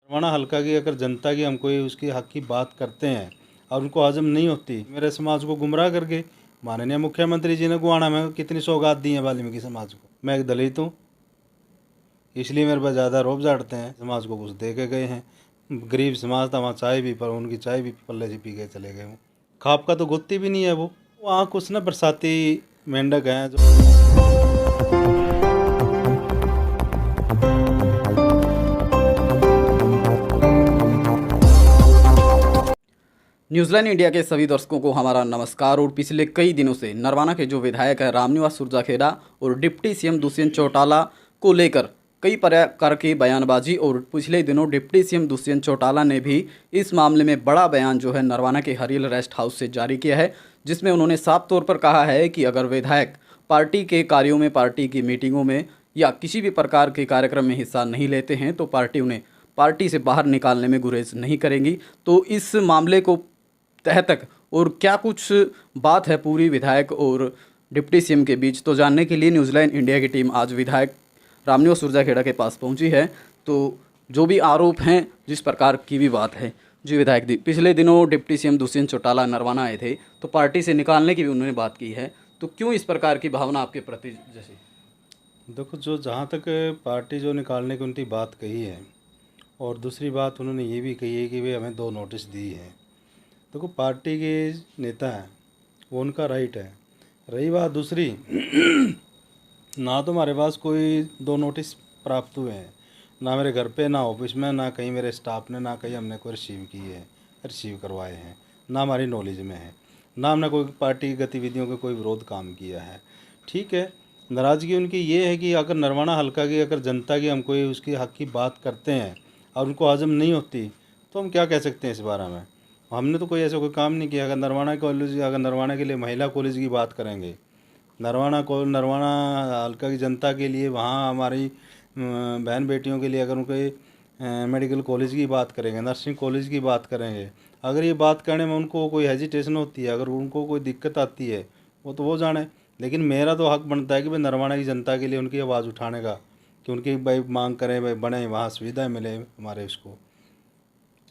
नरवाना हल्का की अगर जनता की हम कोई उसकी हक की बात करते हैं और उनको हजम नहीं होती, मेरे समाज को गुमराह करके माननीय मुख्यमंत्री जी ने गुआना में कितनी सौगात दी है वाल्मीकि समाज को। मैं एक दलित हूँ, इसलिए मेरे पर ज़्यादा रोब झाड़ते हैं। समाज को कुछ दे के गए हैं। गरीब समाज था, वहाँ चाय भी, पर उनकी चाय भी पल्ले से पी के चले गए। वो खाप का तो गुत्ती भी नहीं है। वो वहाँ कुछ ना बरसाती मेंढक हैं जो न्यूजीलैंड इंडिया के सभी दर्शकों को हमारा नमस्कार। और पिछले कई दिनों से नरवाना के जो विधायक है रामनिवास सुरजाखेड़ा और डिप्टी सीएम दुष्यंत चौटाला को लेकर कई प्रकार की बयानबाजी, और पिछले दिनों डिप्टी सीएम दुष्यंत चौटाला ने भी इस मामले में बड़ा बयान जो है नरवाना के हरियल रेस्ट हाउस से जारी किया है, जिसमें उन्होंने साफ तौर पर कहा है कि अगर विधायक पार्टी के कार्यों में, पार्टी की मीटिंगों में या किसी भी प्रकार के कार्यक्रम में हिस्सा नहीं लेते हैं तो पार्टी उन्हें पार्टी से बाहर निकालने में गुरेज नहीं करेंगी। तो इस मामले को तह तक और क्या कुछ बात है पूरी विधायक और डिप्टी सीएम के बीच, तो जानने के लिए न्यूजीलैंड इंडिया की टीम आज विधायक रामनिवास सुरजाखेड़ा के पास पहुंची है। तो जो भी आरोप हैं, जिस प्रकार की भी बात है, जी विधायक जी, पिछले दिनों डिप्टी सीएम दुष्यंत चौटाला नरवाना आए थे तो पार्टी से निकालने की भी उन्होंने बात की है, तो क्यों इस प्रकार की भावना आपके प्रति? जैसे देखो, जो जहाँ तक पार्टी जो निकालने की उनकी बात कही है, और दूसरी बात उन्होंने ये भी कही है कि वे हमें 2 नोटिस दी है। देखो, पार्टी के नेता हैं, वो उनका राइट है। रही बात दूसरी, ना तो हमारे पास कोई 2 नोटिस प्राप्त हुए हैं, ना मेरे घर पे, ना ऑफिस में, ना कहीं मेरे स्टाफ ने, ना कहीं हमने कोई रिसीव करवाए हैं, ना हमारी नॉलेज में है, ना हमने कोई पार्टी की गतिविधियों का कोई विरोध काम किया है। ठीक है, नाराज़गी उनकी ये है कि अगर नरवाना हल्का की अगर जनता की हम कोई उसकी हक की बात करते हैं और उनको हजम नहीं होती, तो हम क्या कह सकते हैं इस बारे में। हमने तो कोई ऐसा कोई काम नहीं किया। अगर नरवाना के लिए महिला कॉलेज की बात करेंगे, नरवाना हल्का की जनता के लिए, वहाँ हमारी बहन बेटियों के लिए अगर उनके मेडिकल कॉलेज की बात करेंगे, नर्सिंग कॉलेज की बात करेंगे, अगर ये बात करने में उनको कोई हेजिटेशन होती है, अगर उनको कोई दिक्कत आती है, वो जाने। लेकिन मेरा तो हक बनता है कि भाई नरवाना की जनता के लिए उनकी आवाज़ उठाने का, कि उनकी भाई मांग करें, भाई बने, वहाँ सुविधाएँ मिले हमारे उसको।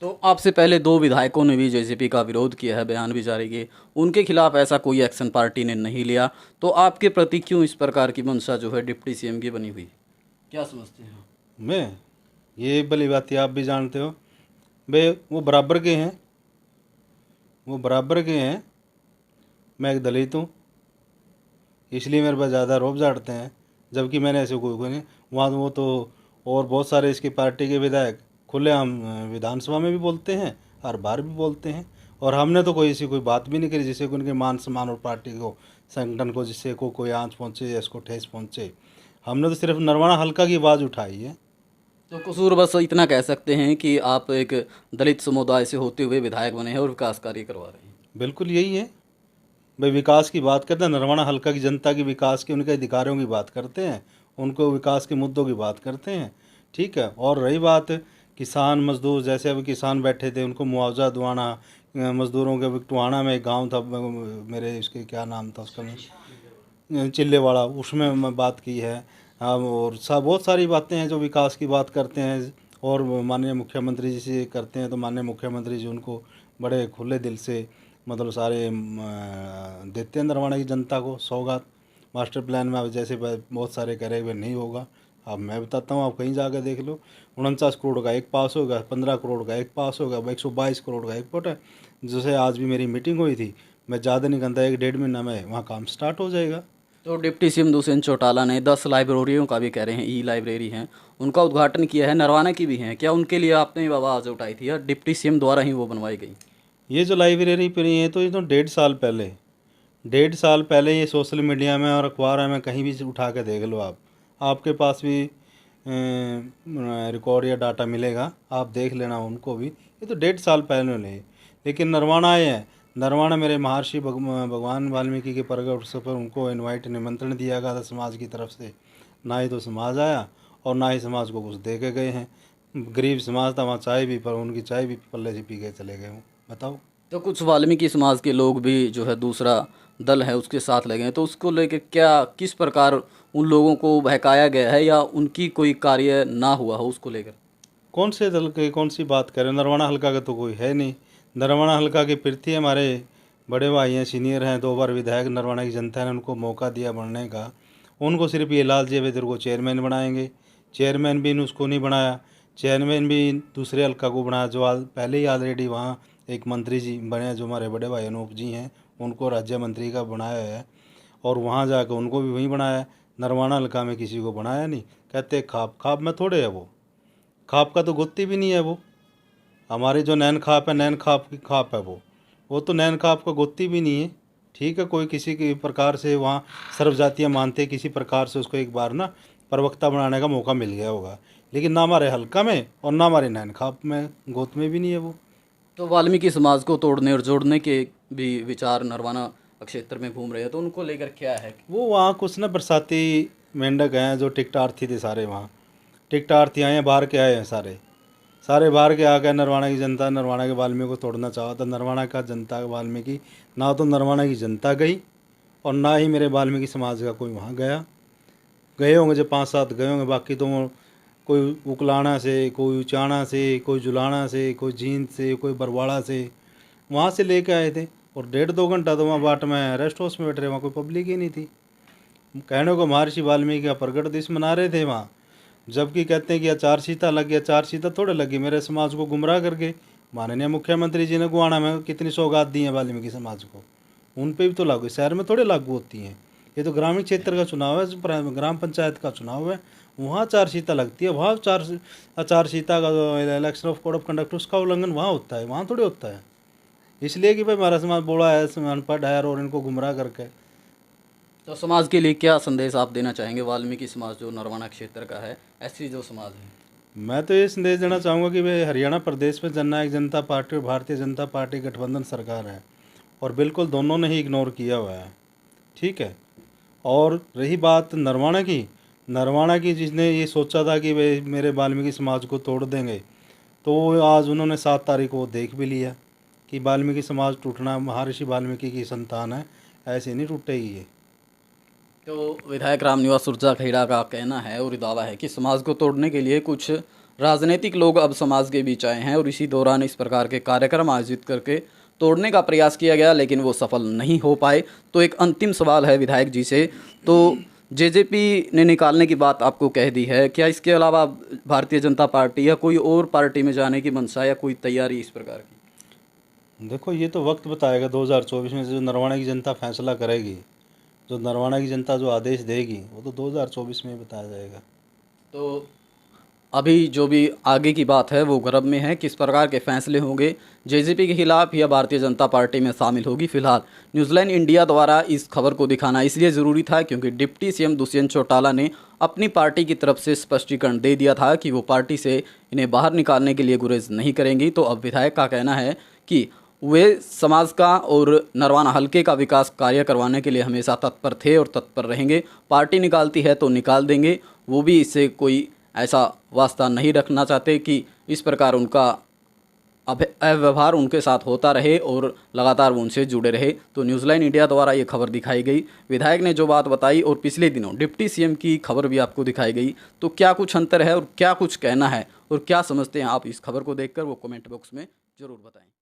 तो आपसे पहले 2 विधायकों ने भी जेजेपी का विरोध किया है, बयान भी जारी किए, उनके खिलाफ ऐसा कोई एक्शन पार्टी ने नहीं लिया, तो आपके प्रति क्यों इस प्रकार की मंशा जो है डिप्टी सीएम की बनी हुई, क्या समझते हैं? मैं ये भली बात आप भी जानते हो भाई, वो बराबर के हैं, मैं एक दलित हूँ, इसलिए मेरे पास ज़्यादा रोब झाड़ते हैं। जबकि मैंने ऐसे कोई नहीं, वहाँ वो तो और बहुत सारे इसकी पार्टी के विधायक खुलेआम विधानसभा में भी बोलते हैं और बाहर भी बोलते हैं, और हमने तो कोई बात भी नहीं करी जिससे कि उनके मान सम्मान और पार्टी को, संगठन को, जिससे को कोई आंच पहुँचे या इसको ठेस पहुँचे। हमने तो सिर्फ नरवाना हल्का की आवाज़ उठाई है। तो कसूर बस इतना कह सकते हैं कि आप एक दलित समुदाय से होते हुए विधायक बने हैं और विकास कार्य करवा रहे हैं। बिल्कुल यही है भाई, विकास की बात करते हैं, नरवाना हल्का की जनता की विकास की, उनके अधिकारों की बात करते हैं, उनको विकास के मुद्दों की बात करते हैं। ठीक है, और रही बात किसान मजदूर, जैसे अभी किसान बैठे थे उनको मुआवजा दिलाना, मजदूरों के टुहाना में एक गाँव था, मेरे इसके क्या नाम था उसका, चिल्लेवाड़ा, उसमें मैं बात की है। और बहुत सारी बातें हैं जो विकास की बात करते हैं, और माननीय मुख्यमंत्री जी से करते हैं, तो माननीय मुख्यमंत्री जी उनको बड़े खुले दिल से मतलब सारे देते हैं नरवाना की जनता को सौगात। मास्टर प्लान में अब जैसे बहुत सारे कह रहे हुए नहीं होगा, अब मैं बताता हूँ, आप कहीं जाकर देख लो। 49 करोड़ का एक पास होगा, 15 करोड़ का एक पास होगा, 122 करोड़ का एक पट है। जैसे आज भी मेरी मीटिंग हुई थी, मैं ज़्यादा नहीं कहता, 1-1.5 महीना में वहाँ काम स्टार्ट हो जाएगा। तो डिप्टी सीएम दुष्यंत चौटाला ने 10 लाइब्रेरियों का भी कह रहे हैं, ई लाइब्रेरी हैं, उनका उद्घाटन किया है, नरवाना की भी हैं, क्या उनके लिए आपने आवाज़ उठाई थी या डिप्टी सीएम द्वारा ही वो बनवाई गई? ये जो लाइब्रेरी पर है, तो ये तो 1.5 साल पहले ये सोशल मीडिया में और अखबार में कहीं भी उठा के देख लो आप, आपके पास भी रिकॉर्ड या डाटा मिलेगा, आप देख लेना उनको भी। ये तो 1.5 साल पहले नहीं, लेकिन नरवाना आए हैं। नरवाना मेरे महर्षि भगवान वाल्मीकि के प्रगट उत्सव पर उनको निमंत्रण दिया गया था समाज की तरफ से, ना ही तो समाज आया और ना ही समाज को कुछ दे के गए हैं। गरीब समाज था, वहाँ चाय भी, पर उनकी चाय भी पल्ले से पी के चले गए। बताओ। तो कुछ वाल्मीकि समाज के लोग भी जो है दूसरा दल है उसके साथ लगे हैं, तो उसको लेकर क्या, किस प्रकार उन लोगों को बहकाया गया है या उनकी कोई कार्य ना हुआ हो उसको लेकर? कौन से दल के कौन सी बात कर रहे हो? नरवाना हल्का का तो कोई है नहीं। नरवाना हल्का के पृथ्वी हमारे बड़े भाई हैं, सीनियर हैं, 2 बार विधायक नरवाना की जनता ने उनको मौका दिया बनने का। उनको सिर्फ ये लालची है तेरे को चेयरमैन बनाएंगे। चेयरमैन भी उसको नहीं बनाया, चेयरमैन भी दूसरे हल्का को बनाया जो पहले ही ऑलरेडी वहाँ एक मंत्री जी बने जो हमारे बड़े भाई अनूप जी हैं, उनको राज्य मंत्री का बनाया है और वहाँ जाकर उनको भी वहीं बनाया। नरवाना हल्का में किसी को बनाया नहीं। कहते खाप में थोड़े है वो, खाप का तो गुत्ती भी नहीं है वो। हमारे जो नैन खाप है, नैन खाप की खाप है वो तो नैन खाप का गुत्ती भी नहीं है। ठीक है, कोई किसी के प्रकार से वहाँ सर्वजातीय मानते किसी प्रकार से उसको एक बार ना प्रवक्ता बनाने का मौका मिल गया होगा, लेकिन ना हमारे हल्का में और ना हमारे नैन खाप में गोत में भी नहीं है वो। तो वाल्मीकि समाज को तोड़ने और जोड़ने के भी विचार नरवाना क्षेत्र में घूम रहे हैं, तो उनको लेकर क्या है? वो वहाँ कुछ ना बरसाती मेंढक हैं जो टिकटार्थी थे सारे, वहाँ टिकटार्थी आए हैं, बाहर के आए हैं सारे बाहर के आ गए। नरवाना की जनता नरवाना के वाल्मीकि को तोड़ना चाहा था। नरवाना का जनता वाल्मीकि ना तो नरवाना की जनता गई और ना ही मेरे वाल्मीकि समाज का कोई वहाँ गया। गए होंगे जो 5-7 गए होंगे, बाकी तो कोई उकलाना से, कोई उचाना से, कोई जुलाना से, कोई जींद से, कोई बरवाड़ा से वहाँ से लेके आए थे। और 1.5-2 घंटा तो वहाँ बाट में रेस्ट हाउस में बैठ रहे, वहाँ कोई पब्लिक ही नहीं थी। कहने को महर्षि वाल्मीकि का प्रगट दिवस मना रहे थे वहाँ, जबकि कहते हैं कि आचारसंहिता लग गया। आचारसंहिता थोड़े लगी, मेरे समाज को गुमराह करके माननीय मुख्यमंत्री जी ने गुआना में कितनी सौगात दी है वाल्मीकि समाज को, उन पे भी तो लागू, शहर में थोड़े लागू होती हैं। ये तो ग्रामीण क्षेत्र का चुनाव है, ग्राम पंचायत का चुनाव है, वहाँ आचारसंहिता लगती है। वहाँ आचारसंहिता का जो election of code of conduct उसका उल्लंघन वहाँ होता है, वहाँ थोड़े होता है। इसलिए कि भाई हमारा समाज बोला है, अनपढ़ है और इनको गुमराह करके। तो समाज के लिए क्या संदेश आप देना चाहेंगे? वाल्मीकि समाज जो नरवाना क्षेत्र का है, ऐसी जो समाज है, मैं तो ये संदेश देना चाहूँगा कि भाई हरियाणा प्रदेश में जननायक जनता पार्टी और भारतीय जनता पार्टी गठबंधन सरकार है और बिल्कुल दोनों ने ही इग्नोर किया हुआ है। ठीक है, और रही बात नरवाना की जिसने ये सोचा था कि भाई मेरे वाल्मीकि समाज को तोड़ देंगे, तो आज उन्होंने 7 तारीख को देख भी लिया कि वाल्मीकि समाज टूटना महर्षि वाल्मीकि की संतान है, ऐसे नहीं टूटेगी ये। तो विधायक रामनिवास सुरजाखेड़ा का कहना है और दावा है कि समाज को तोड़ने के लिए कुछ राजनीतिक लोग अब समाज के बीच आए हैं और इसी दौरान इस प्रकार के कार्यक्रम आयोजित करके तोड़ने का प्रयास किया गया, लेकिन वो सफल नहीं हो पाए। तो एक अंतिम सवाल है विधायक जी से, तो जेजेपी ने निकालने की बात आपको कह दी है, क्या इसके अलावा भारतीय जनता पार्टी या कोई और पार्टी में जाने की मंशा या कोई तैयारी इस प्रकार की? देखो, ये तो वक्त बताएगा। 2024 में जो नरवाना की जनता फैसला करेगी, जो नरवाना की जनता जो आदेश देगी, वो तो 2024 में बताया जाएगा। तो अभी जो भी आगे की बात है वो गर्भ में है, किस प्रकार के फैसले होंगे, जेजेपी के खिलाफ या भारतीय जनता पार्टी में शामिल होगी। फिलहाल न्यूजीलैंड इंडिया द्वारा इस खबर को दिखाना इसलिए ज़रूरी था क्योंकि डिप्टी सीएम दुष्यंत चौटाला ने अपनी पार्टी की तरफ से स्पष्टीकरण दे दिया था कि वो पार्टी से इन्हें बाहर निकालने के लिए गुरेज नहीं करेंगी। तो अब विधायक का कहना है कि वे समाज का और नरवाना हल्के का विकास कार्य करवाने के लिए हमेशा तत्पर थे और तत्पर रहेंगे। पार्टी निकालती है तो निकाल देंगे, वो भी इससे कोई ऐसा वास्ता नहीं रखना चाहते कि इस प्रकार उनका अव्यवहार उनके साथ होता रहे और लगातार वो उनसे जुड़े रहे। तो न्यूजीलैंड इंडिया द्वारा ये खबर दिखाई गई, विधायक ने जो बात बताई और पिछले दिनों डिप्टी सीएम की खबर भी आपको दिखाई गई। तो क्या कुछ अंतर है और क्या कुछ कहना है और क्या समझते हैं आप इस खबर को देखकर, वो कमेंट बॉक्स में ज़रूर बताएं।